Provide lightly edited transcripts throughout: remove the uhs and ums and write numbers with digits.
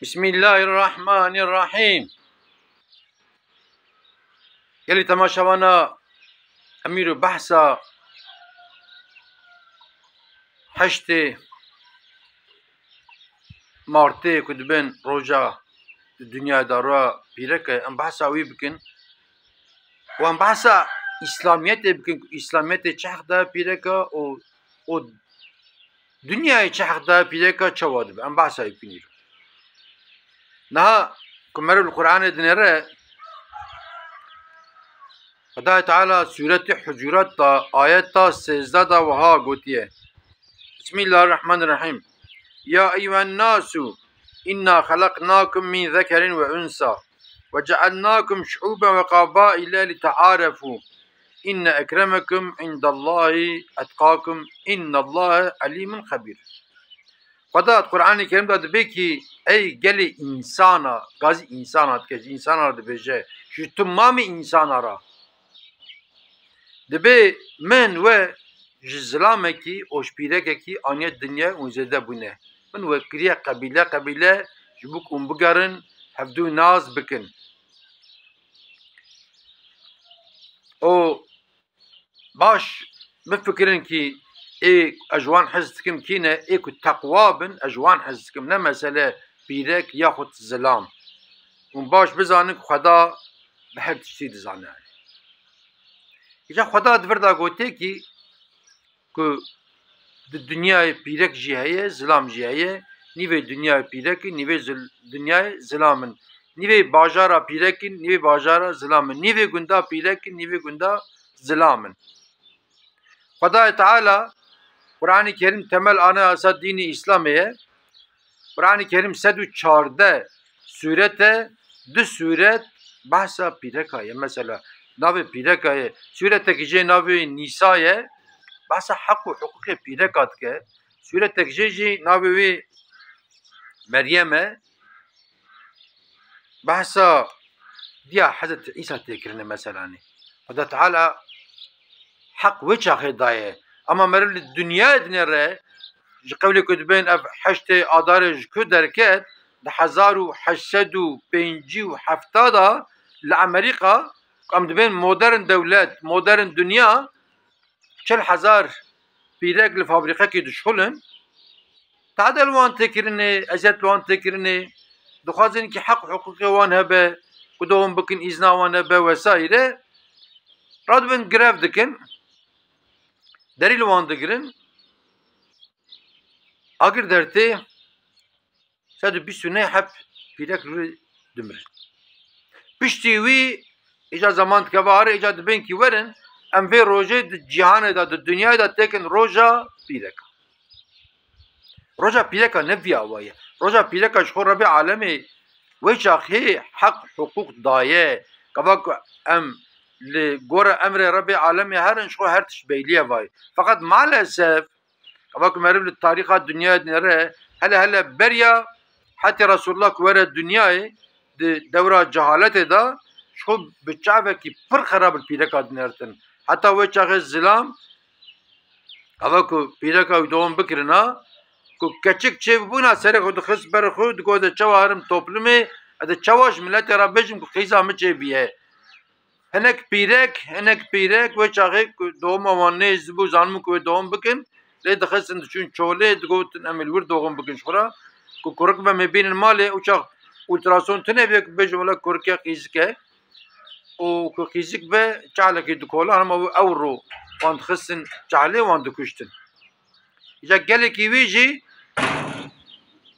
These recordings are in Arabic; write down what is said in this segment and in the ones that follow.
بسم الله الرحمن الرحیم. گلی تماشاوانا امیر و بحثا هشت مارته کدبن روجا دنیا دارا پیرکه ام بحثا وی بکن و ام بحثا اسلامیت بکن. اسلامیت چه دا پیرکه و دنیای چه دا پیرکه چه واده ام بحثا بکنیر نه کمرو القرآن دنره خدا تعالى سورة حجرات تا آيات تا 13 دا وها قوتيه. بسم الله الرحمن الرحيم. يا أيها الناس إنا خلقناكم من ذكر وأنثى وجعلناكم شعوبا وقبائل لتعارفوا إن أكرمكم عند الله أتقاكم إن الله عليم خبير. خدا القرآن الكريم دا دبكي أي قال إنسانا قازي إنسانا تكج إنسانا دبجه شو تمام إنسانا را دبی من و جزلامه کی اوشپیره کی آنیت دنیا اونزده بونه من و کریه قبیله جبوک اون بگرن هفدو ناز بکن او باش مفکرن کی ای اجوان حزتکم کینه ای که تقوابن اجوان حزتکم نه مسئله پیرک یا خود زلام اون باش بزانن خدا به هر تشتی دزانه ایجا خدا دوردا گوته کی که دنیای پیرک جیه زلام جیه نیوه دنیای پیرک نیوه دنیای زلامن نیوه باجارا پیرک نیوه باجارا زلامن نیوه گندا پیرک نیوه گندا زلامن. خدا تعالی قرآن کریم temel ana asad dini İslamiye Kur'an-ı Kerim 114 surete dü suret bahsa pirekaya mesela navi pirekaya suretteki je navi Nisa'ye bahsa hak ve hukuki pirekat ke suretteki je navi Meryem'e bahsa diya Hazreti İsa tekrine mesela ne Allah Teala hak ve çahidaye ama merli dünya dinere قبل كتبين أف حشت أدارج كدركت لحزارو حشدو بينجي وحفتادا لأمريكا قام دبين مودرن دولات مودرن دنيا شل حزار بيرق الفابريقة كي دشخلن تعدل وان تكرني أزت وان تكرني دخازن كي حق حقوقي وان هبه ودوهم بكن إذنا وان هبه وسائره راد بين جراف دكن دليل وان دكرن اگر درته شاید بیشتونه حب پیرک روی دمر. پشتی وی ایجا زمان که واره ایجا دبین کی ورن ام وی روزه جهان دا دنیا دا تکن روزا پیرکا. روزا پیرکا نبی آوایه. روزا پیرکا شخور ربی عالمی ویچاخی حق حقوق دایه. کباک ام لگور امر ربی عالمی هرن شخور هر تشبیلیه وای. فقط مالسف كما مرب التاريخ الدنيا نرى هلا بريا حتى رسول الله كورا الدنيا دورة جهالته دا شو بتشافه كي پر خراب البيركات نرتن حتى ويشاخ الزلام هذا كو بيركا يدوم بكرنا كو كچك چه بونا سر خود خس بر خود كو ده چوارم توپلمه ده چواش ملت ربجم كو خيزا مچه بيه هنك بيرك ويشاخ دوم وانه زبو زانم كو دوم بكن ليه دخلت شون شولي تقول نعمل ورد وغم بكن شخرا كوركبة ما بين المال وشغ والتراسون تنبيك بجملة كوركيا قيزكه وكيزك به جعلك يدخل أنا ما أورو وان خسن جعله وان دكشتن إذا قالك يجي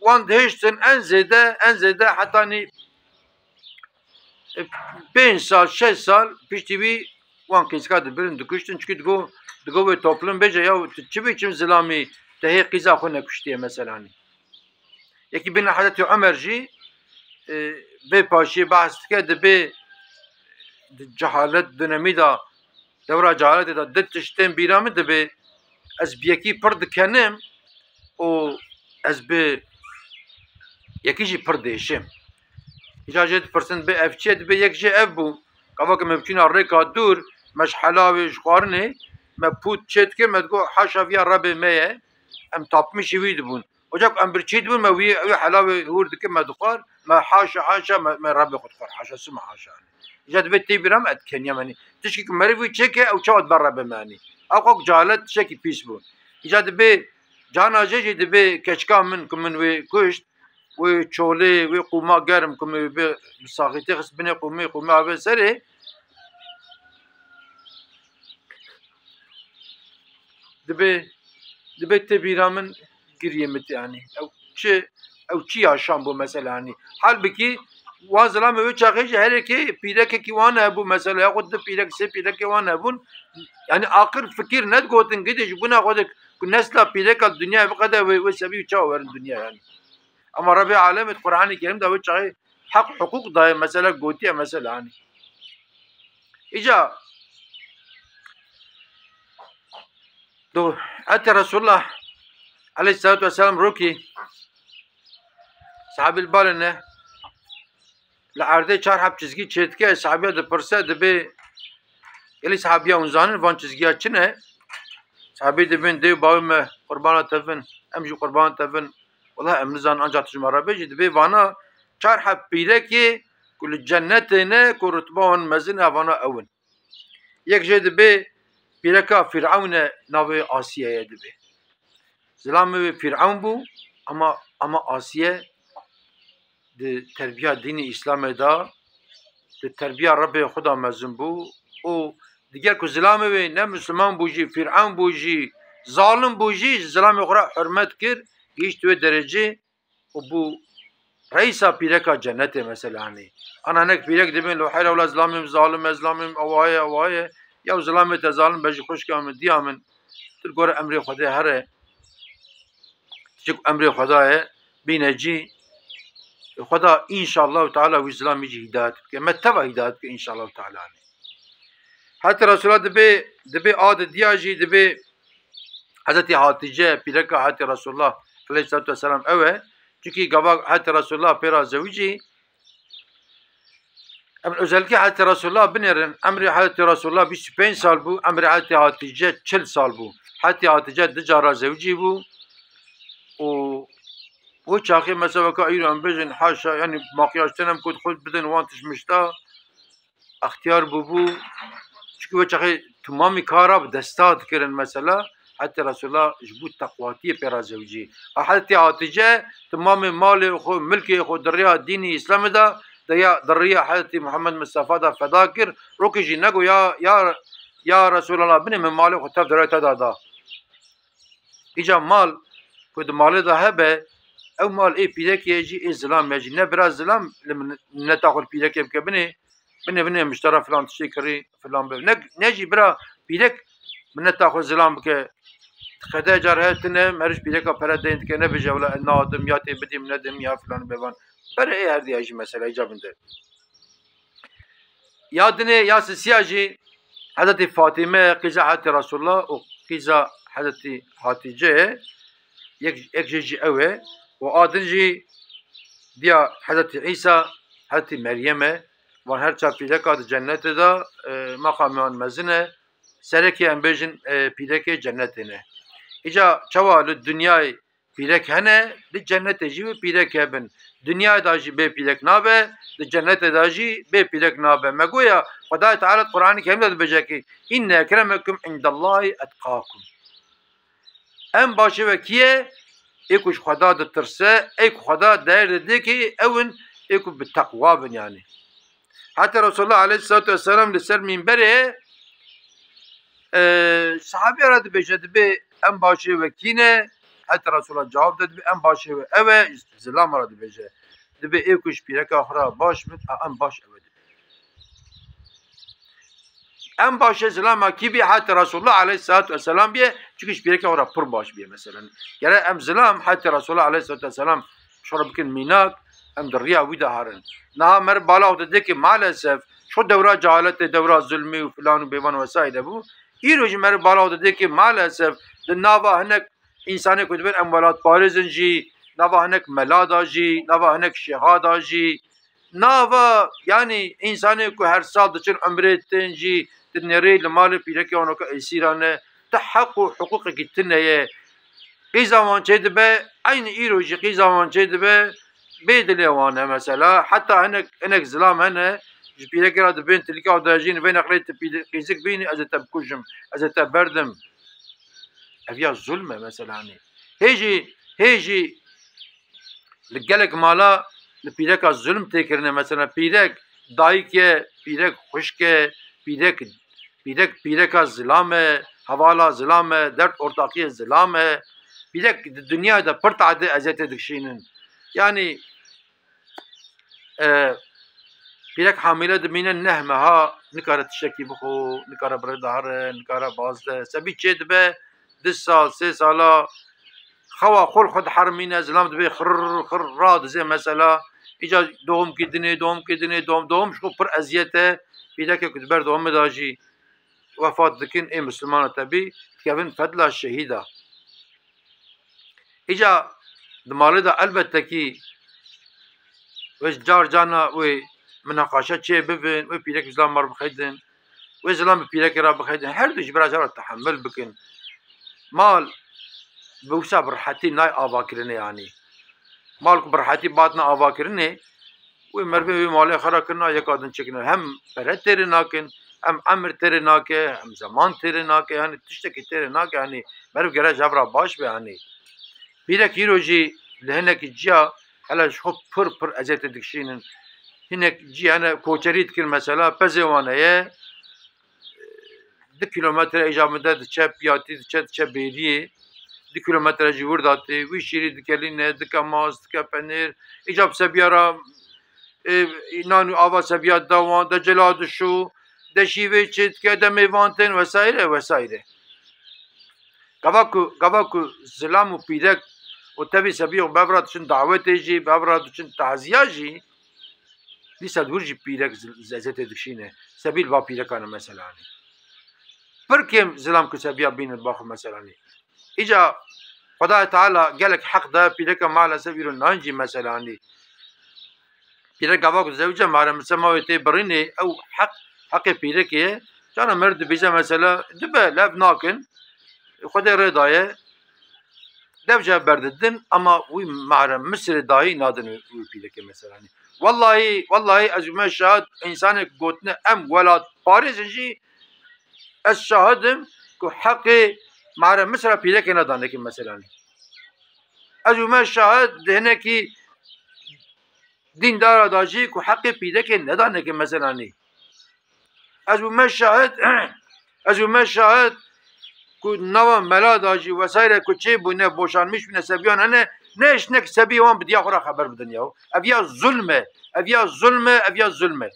وان دهشتن أنزده حتى أني 5 سال 6 سال بيشتبي وان قيزكه دبرن دكشتن çünkü دقوة توبلن بيجا يا تشبي كم زلامي تهي قيزا خونا كشتيه مثلا يكي بين حضرت عمر جي بباشي بحث كده جهالت دنمي دا دورة جهالت دا دتشتين بيرامي دبي از بيكي برد كنم او از بي يكي جي پرديشم إجازة فرسند بي افچه دبي يك جي اف بو قواك ممكن الريكا دور مش حلاوي شخارني ما بود چت که مدگو حاشا ویا رب میه ام تاپمیشی وید بون وجاك أم برشيد بون ما وي حلاوة ورد كم دخار ما حاشا ما ربي خد خار حاشا سمع حاشا جد بيتي برام أتكن يماني تشكي مريفي تشكي أو شاد برا بماني أو جالت تشكي بيس بون جد بي جانا جي دبي كشكا من كمن وي كشت وشولي وقوما قرم كم بساقيتي خس بني قومي عبي سري دبي تبيرا من قريمت يعني او چی آشام بو مثلا يعني حال بكي وازلام وي چاقيش هركي بيدك كي وانا ابو مثلا ياخد بيدك سي بيدك وانا ابون يعني اخر فكر ند قوتن قدش بنا قدك نسلا بيدك الدنيا بقدر وسبي تشاور الدنيا يعني اما ربي عالم القران الكريم ده وچاقي حق حقوق ده مثلا قوتي مثلا يعني اجا دو اتى رسول الله عليه الصلاه والسلام روكي صاحب البالنه لعرضه چهار حب چizgi çetke sahabiye de perse de be eli sahabiye unzanın van çizgiya çine sahabi de ben de bağım kurbana tevin emji kurban tevin والله emrizan ancak tujmara be de be vana çhar hab pire ki kul cennetine kurutban mezin avana evin yek je de be pire ka firavune nave Asiye'ye de be zilamı ve firavun bu ama Asiye de terbiye dini İslam'da da de terbiye Rabbi Xuda mezun bu o diğer ku zilamı ve ne Müslüman buji firavun buji zalim buji zilamı Xuda hürmet kir geçti ve derece o bu reisa pireka cennete mesela hani ana nek pirek dibin lo hayra ola zilamim zalim avaye ya zilamı te zalim beji hoş kamı diyamen tır gore emri Xuda her emri Xuda bineci خدا إن شاء الله تعالى وإسلام يجي هدايتك ما تبع هدايتك إن شاء الله تعالى حتى رسول الله دبي عاد دياجي دبي حضرت حاتجة بيركا حتى رسول الله عليه الصلاة والسلام أوه çünkü gavak حتى رسول الله بيرا زوجي أمر özellikle حتى رسول الله بنيرن أمر حتى رسول الله 25 سال bu أمر حتى حاتجة 40 سال bu حتى حاتجة دجارة زوجي bu و وشاخي مثلا كأيران بجن حاشا يعني مقياس تنم كنت خود بدن وانتش مشتا اختيار ببو çünkü وشاخي تمامي كارا بدستات كرن مثلا حتى رسول الله جبوت تقواتي بيرا زوجي حتى عاتجة تمامي مالي خو ملكي خو دريا ديني اسلام دا دريا حتى محمد مصطفى دا فداكر روكي جي نگو يا رسول الله بني من مالي خو تف دريا تدا اجا مال كود مالي دا هبه او مال اي بيدك يجي ازلام يجي نبرا زلام لما نتاخذ بيدك يبقى بني مشترى فلان تشتري فلان نجي برا بيدك من نتاخذ زلام بك خدا جرهتنا مرش بيدك بردين كنا بجوله النادم ياتي بدي من ندم يا فلان بيبان برا اي هذه اجي مساله اجاب انت يادني يا سياجي حضرت فاطمه قزا حضرت رسول الله وقزا حضرت حاتجه يك اوه وآدنجي ديا حضرت عيسى حضرت مريم وهر چا پیدک آد جنت دا مقامان مزنه سرکی ام بیجن پیدک جنتینه ایجا چوا لدنیای پیدک هنه لجنت جی پیدک هبن دنیای داجی به پیدک نابه لجنت داجی به پیدک نابه مگویا خدای تعالی قرآن کریم داد بجا که این اکرمکم عند الله اتقاکم ام باشه و کیه ایکوش خدا ده ترسه ایک خدا دایر ده که اون ایکو بالتقوى بن يعني حتى رسول الله عليه الصلاة والسلام لسر منبره صحابي راد بجد به ام باشه و کینه حتى رسول الله جواب داد به ام باشه و اوه زلام راد بجه ده به ایکوش پیرک آخرا باش من ام باش اوه ام باشه زلام کی بی حتى رسول الله عليه الصلاة والسلام بیه چونکش پیرک آخرا پر باش بیه مثلا يعني ام زلام حتى رسول الله عليه الصلاة والسلام شرب بكن ميناك ام دريا ويدا هارن نها مر بالا ودك مالسف شو دورة جهالت دورة ظلمي وفلان وبيوان وسائل ابو يروج مر بالا ودك مالسف النافا هناك انسان كتبن اموالات بارزن جي نافا هناك ملادا جي نافا هناك شهادا جي نافا يعني انسان كو هر سال دچن عمرتن جي تنري المال بيرك اونو اسيرانه تحقق حقوق جتنه قیزاوان چه دبه این ایروجی قیزاوان چه دبه بدلی وانه مثلا حتی هنک زلام هنه جبیره کرد بین تلیکا و داجین بین اقلیت قیزک بینی از تبکوشم از تبردم افیا ظلمه مثلا هیجی لگلک مالا لپیرک از ظلم تکرنه مثلا پیرک دایکه پیرک خشکه پیرک از ظلامه حوالا ظلامه درد ارتاقی ظلامه پیرک دنیا دا پرت عده ازیت دکشینن yani پیرک حامله دمینه نهمه ها نکاره تشکی بخو نکاره برداره نکاره بازده سبی چه دبه 2 سال 3 سالا خوا خود حرمینه زلام دبه خر راد زي مثلا ایجا دوم کدنه شو پر ازیته پیرک کدبر دوم داجی وفات دکن ای مسلمان تبی کفن فضل شهیده ایجا دماله دا البته کی وش جار جانا و مناقشه چه ببین و پیرک اسلام مر بخیدن و اسلام پیرک را بخیدن هر دوش برای جار تحمل بکن مال بوسا برحتی نای آوا کرنه یعنی مال کو برحتی بات نه آوا کرنه و مربی و مال خرا کرنا یک آدم چکنه هم پرت تیره ناکن هم امر تیره ناکه هم زمان تیره ناکه یعنی تشتکی تیره ناکه یعنی مربی گره جبرا باش به یعنی پیرک ایروجی لهنک جیا هلاش خب پر ازیت دکشینن هنک جی انا کوچریت کن مثلا پزوانه 2 کیلومتر اجامده چه پیاتی چه بیریه 2 کیلومتر جیور داتی وی شیری دکلینه دکا ماز دکا پنیر ایجاب سبیارا نانو آوا سبیات دوان دا جلاد شو دا شیوه چید که دا میوانتن وسایره گواکو زلام و پیرک و تبی سبیق ببرادشن دعوته جی ببرادشن تعزیه جی لیسا دور جی پیرک زیت دکشینه سبیل با پیرکانه مثلا برکم زلام کو سبیه بین باخو مثلا ایجا خدا تعالی گلک حق ده پیرک مالا سبیرو نانجی مثلا پیرک گواکو زوجه مارا مسماویتی برینه او حق پیرکیه جانا مرد بیجه مثلا دبه لب ناکن خدا ردایه devce berdedin ama bu mahrem Mısır dahi nadın u pileke mesela. Vallahi azüme şahit insanı gotne em velat Paris'in jî ez şahidim ku hakkı mahrem Mısır pileke nadan ki mesela. Azüme şahit dehne ki dindar da jî ku hakkı pileke nadan ki mesela. Azüme şahit ku nava meladaji vesaire ku çe bu ne boşanmış ne sebiyan ne işnek sebiyan bidiya xora haber bidin ya ev ya zulme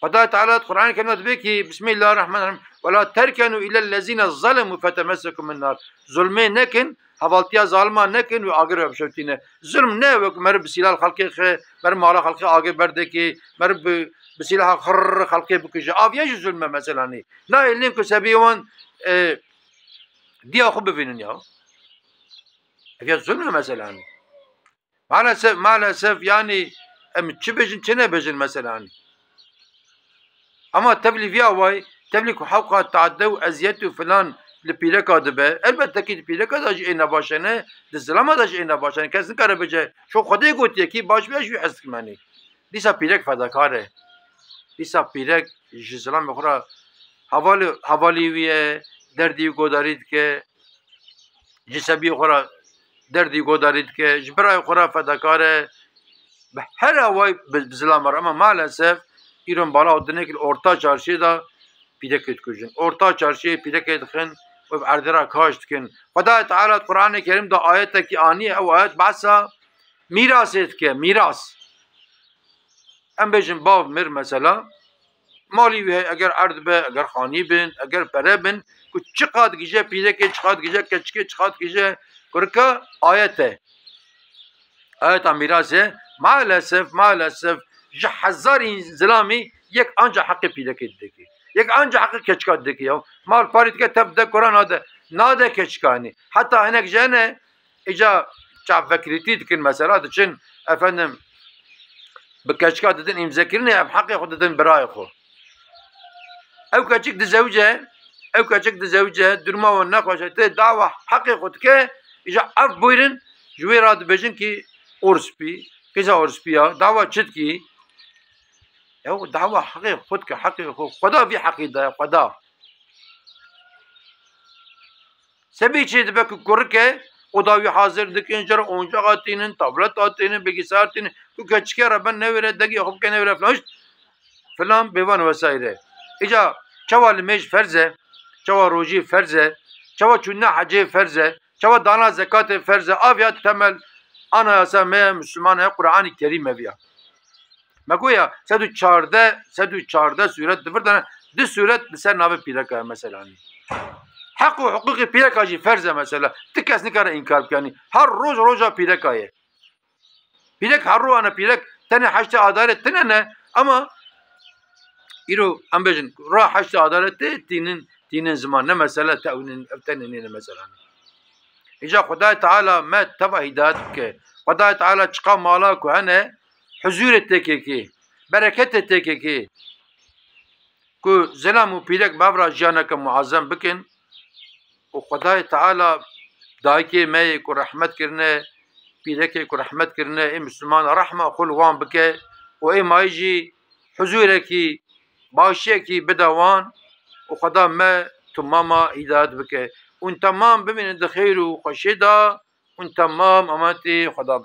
Fada Teala Kur'an-ı Kerim'de diyor ki Bismillahirrahmanirrahim ve la terkenu ilellezine zalemu fetemessekum minnar zulme nekin havaltiya zalma nekin ve agir öpşötine zulm ne ve mer bisilal halkı mer mala halkı agir berdeki mer بسیله خلقی بکشه آویه ظلمه مثلا نه ایلیم که سبیوان دیا خوب ببینن یا آویه ظلمه مثلا maalesef yani çi bejin çi ne bejin mesela ama tebli via vay tebli ku havqa taadde ve eziyet falan li pireka dibe elbette ki pireka da jine başene dizlama da jine başene kesin kare bece şu xodey gotiye ki baş beş yu esmani disa pirek fedakare disa pirek jizlam khura havali viye derdi godarit ke jisabi khura derdi godarit ke jbra khura fedakare her avay bizlamar ama maalesef İran bala odine ki orta çarşıda pirek etkujin orta çarşıya pirek etkin ve ardira kaçtkin Fada Teala Kur'an-ı Kerim'de ayette ki ani o ayet bahsa miras etke miras em bejin bav mir mesela mali ve eğer ard be eğer khani bin eğer pere bin ku çıkat gije pirek çıkat gije keçke çıkat gije kurka ayete ayet mirase maalesef جهزار زلامی یک آنجا حق پیدا کرده کی یک آنجا حق کچکاد دکی یا مال پارید که تبدیل قرآن ناده کچکانی حتی هنگ جنه ایجا چاب فکریتی دکن مثلا دچن efendim به کچکاد دادن امضا کردن اب حق خود دادن برای خو او کچک دزوجه او کچک دزوجه درما و نخواشه ته دعوه حق خود که ایجا اف بویرن جوی را دبجن کی اورسپی کجا اورسپیا دعوه چت کی او دعوه حق خود که حق خدا في حقی ده خدا سبی چی دبک کرکه خداوی حاضر دکن جر اونجا قاتینن تابلت آتینن بگیسار تینن تو کچکه ربن نویره دگی خوب که نویره فلان بیوان وسایره ایجا چوا لمیج فرزه چوا روجی فرزه چوا چونه حجه فرزه چوا دانا زکات فرزه آفیات تمل انا اسا مسلمان قرآن کریم بیا مگویا 114 سورت دفردن دو سورت بسر ناوه پیرکه مثلا حق و حقوق پیرکه جی فرزه مثلا تکس نکاره انکار کنی هر روز روزا پیرکه پیرک هر رو انا پیرک تنه حشت عدالت تنه نه اما ایرو ام بجن راه حشت عدالت تینن زمان نه مثلا تاونن ابتنین مثلا ایجا خدای تعالی ما تبع هدایت که خدای تعالی چقا مالا کو هنه حضور تککی برکت تککی کو زلام و پیرک بابرا جانا که معظم بکن و خدای تعالی دایکی می کو رحمت کرنه پیرکی کو رحمت کرنه ای مسلمان رحمه خل وان بکه و ای مایجی حضورکی باشيكي بدوان وخدا ما تماما هدايت بك وان تمام بمن دخير وخشدا وان تمام اماتي خدا